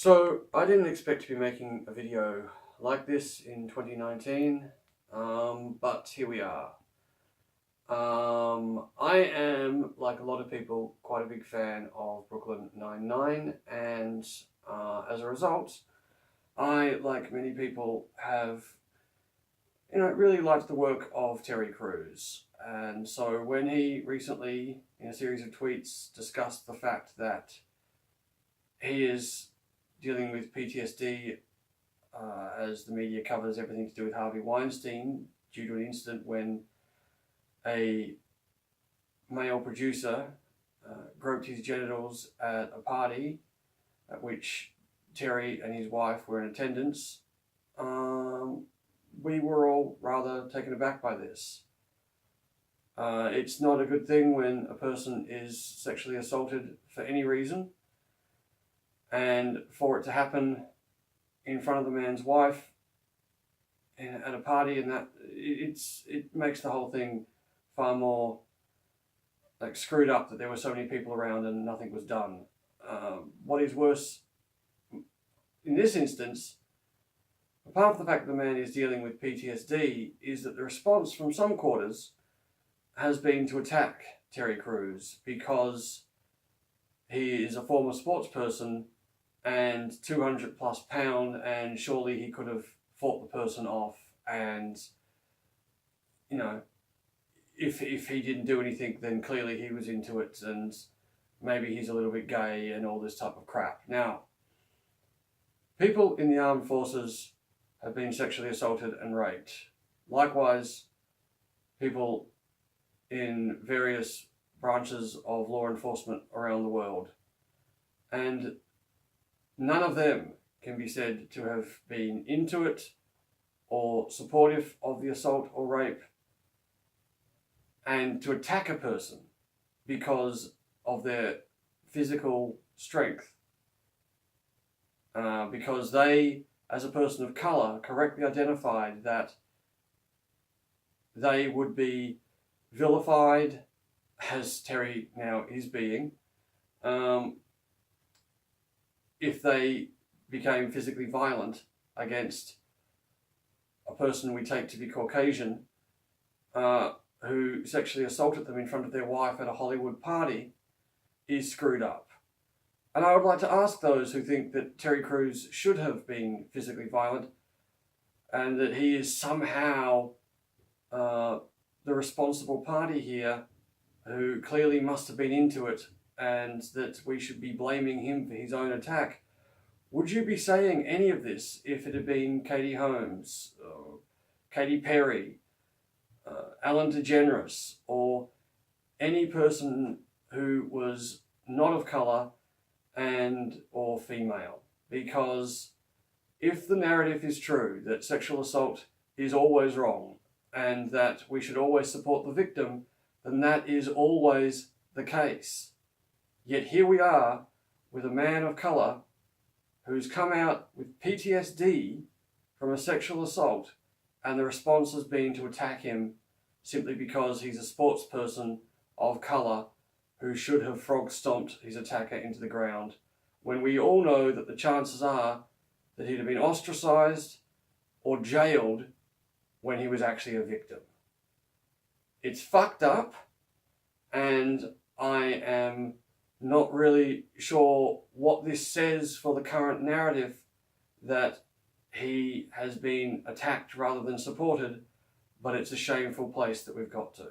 So I didn't expect to be making a video like this in 2019, but here we are. I am, like a lot of people, quite a big fan of Brooklyn Nine-Nine, and as a result, I, like many people, have really liked the work of Terry Crews. And so when he recently, in a series of tweets, discussed the fact that he is dealing with PTSD as the media covers everything to do with Harvey Weinstein due to an incident when a male producer groped his genitals at a party at which Terry and his wife were in attendance. We were all rather taken aback by this. It's not a good thing when a person is sexually assaulted for any reason, and for it to happen in front of the man's wife at a party, and that it makes the whole thing far more like screwed up that there were so many people around and nothing was done. What is worse in this instance, apart from the fact that the man is dealing with PTSD, is that the response from some quarters has been to attack Terry Crews because he is a former sports person and 200 plus pound, and surely he could have fought the person off, and if he didn't do anything, then clearly he was into it, and maybe he's a little bit gay and all this type of crap. Now, people in the armed forces have been sexually assaulted and raped. Likewise, people in various branches of law enforcement around the world. And none of them can be said to have been into it or supportive of the assault or rape. And to attack a person because of their physical strength, because they, as a person of colour, correctly identified that they would be vilified, as Terry now is being, if they became physically violent against a person we take to be Caucasian, who sexually assaulted them in front of their wife at a Hollywood party, is screwed up. And I would like to ask those who think that Terry Crews should have been physically violent and that he is somehow the responsible party here, who clearly must have been into it, and that we should be blaming him for his own attack. Would you be saying any of this if it had been Katie Holmes, or Katy Perry, Ellen DeGeneres, or any person who was not of colour and or female? Because if the narrative is true that sexual assault is always wrong and that we should always support the victim, then that is always the case. Yet here we are with a man of colour who's come out with PTSD from a sexual assault, and the response has been to attack him simply because he's a sports person of colour who should have frog-stomped his attacker into the ground, when we all know that the chances are that he'd have been ostracised or jailed when he was actually a victim. It's fucked up, and I am not really sure what this says for the current narrative that he has been attacked rather than supported, but it's a shameful place that we've got to.